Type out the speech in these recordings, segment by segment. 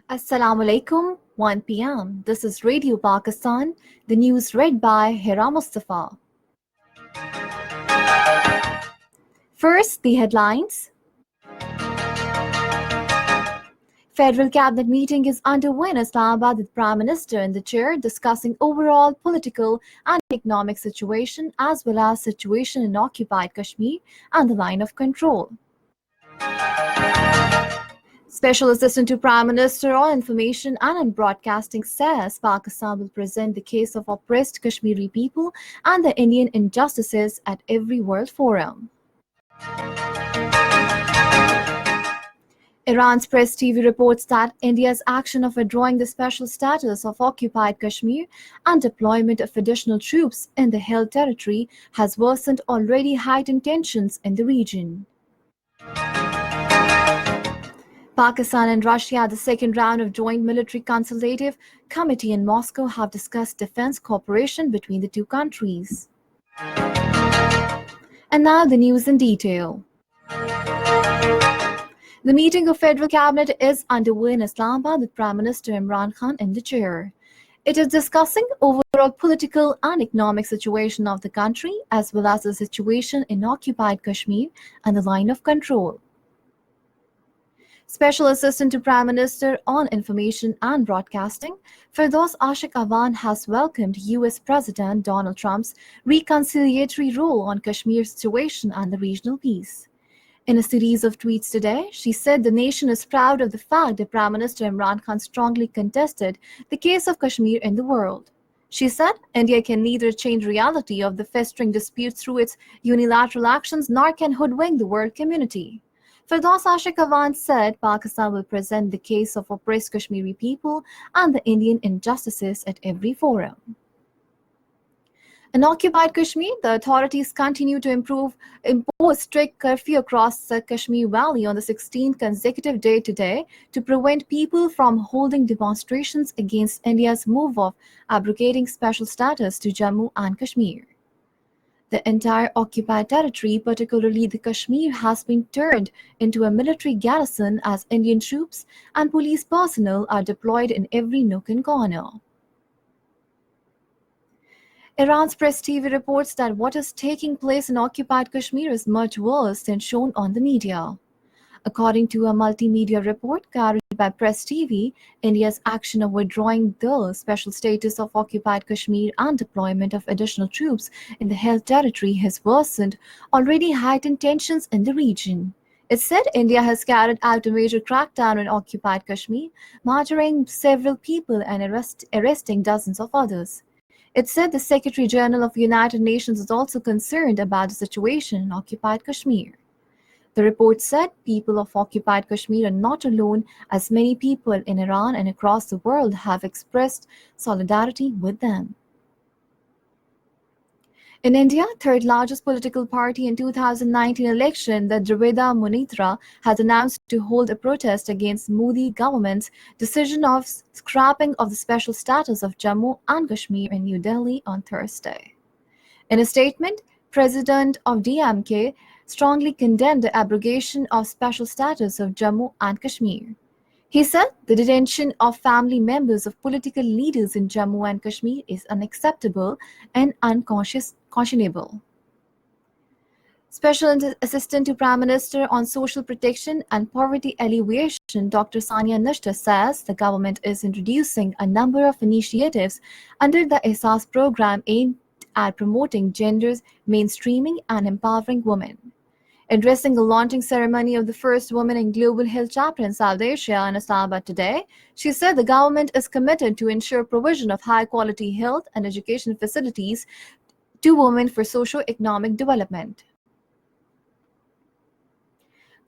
Assalamu alaikum, 1 p.m. This is Radio Pakistan, the news read by Hira Mustafa. First, the headlines. Federal Cabinet meeting is underway in Islamabad with Prime Minister in the chair discussing overall political and economic situation as well as situation in occupied Kashmir and the line of control. Special Assistant to Prime Minister on Information and on Broadcasting says Pakistan will present the case of oppressed Kashmiri people and the Indian injustices at every world forum. Iran's Press TV reports that India's action of withdrawing the special status of occupied Kashmir and deployment of additional troops in the held territory has worsened already heightened tensions in the region. Pakistan and Russia at the second round of Joint Military Consultative Committee in Moscow have discussed defense cooperation between the two countries. And now the news in detail. The meeting of Federal Cabinet is underway in Islamabad with Prime Minister Imran Khan in the chair. It is discussing overall political and economic situation of the country as well as the situation in occupied Kashmir and the line of control. Special Assistant to Prime Minister on Information and Broadcasting, Firdaus Ashik Awan has welcomed US President Donald Trump's reconciliatory role on Kashmir's situation and the regional peace. In a series of tweets today, she said the nation is proud of the fact that Prime Minister Imran Khan strongly contested the case of Kashmir in the world. She said India can neither change reality of the festering dispute through its unilateral actions nor can hoodwink the world community. Firdaus Ashik Awan said Pakistan will present the case of oppressed Kashmiri people and the Indian injustices at every forum. In occupied Kashmir, the authorities continue to impose strict curfew across the Kashmir Valley on the 16th consecutive day today to prevent people from holding demonstrations against India's move of abrogating special status to Jammu and Kashmir. The entire occupied territory, particularly the Kashmir, has been turned into a military garrison as Indian troops and police personnel are deployed in every nook and corner. Iran's Press TV reports that what is taking place in occupied Kashmir is much worse than shown on the media. According to a multimedia report carried by Press TV, India's action of withdrawing the special status of occupied Kashmir and deployment of additional troops in the held territory has worsened already heightened tensions in the region. It said India has carried out a major crackdown on occupied Kashmir, martyring several people and arresting dozens of others. It said the Secretary General of the United Nations is also concerned about the situation in occupied Kashmir. The report said people of occupied Kashmir are not alone, as many people in Iran and across the world have expressed solidarity with them. In India, third largest political party in 2019 election, the Dravida Munitra has announced to hold a protest against Modi government's decision of scrapping of the special status of Jammu and Kashmir in New Delhi on Thursday. In a statement, President of DMK strongly condemned the abrogation of special status of Jammu and Kashmir. He said the detention of family members of political leaders in Jammu and Kashmir is unacceptable and unconscionable. Special Assistant to Prime Minister on Social Protection and Poverty Alleviation, Dr. Sania Nashta says the government is introducing a number of initiatives under the ESAS program aimed at promoting gender mainstreaming and empowering women. Addressing the launching ceremony of the first Women in Global Health chapter in South Asia in Islamabad today, she said the government is committed to ensure provision of high-quality health and education facilities to women for socio-economic development.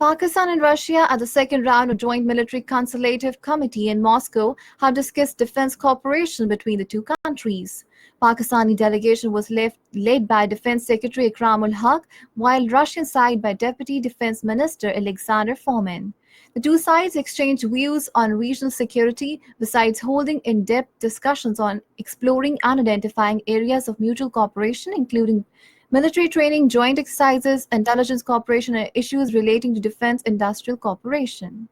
Pakistan and Russia at the second round of Joint Military Consultative Committee in Moscow have discussed defense cooperation between the two countries. Pakistani delegation was led by Defense Secretary Akram ul Haq, while Russian side by Deputy Defense Minister Alexander Fomin. The two sides exchanged views on regional security, besides holding in-depth discussions on exploring and identifying areas of mutual cooperation, including military training, joint exercises, intelligence cooperation, and issues relating to defense industrial cooperation.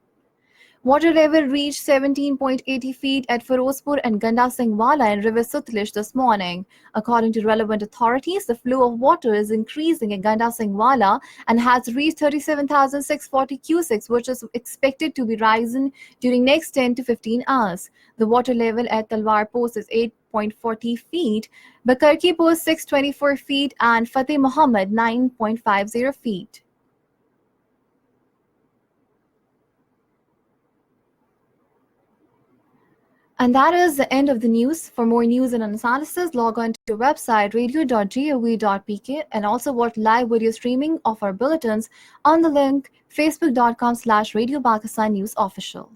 Water level reached 17.80 feet at Firozpur and Ganda Singh Wala in River Sutlej this morning. According to relevant authorities, the flow of water is increasing in Ganda Singh Wala and has reached 37,640 cusecs, which is expected to be rising during next 10 to 15 hours. The water level at Talwar Post is 8.40 feet, Bakarki Post 624 feet, and Fateh Muhammad 9.50 feet. And that is the end of the news. For more news and analysis, log on to our website radio.gov.pk and also watch live video streaming of our bulletins on the link facebook.com/Radio Pakistan News Official.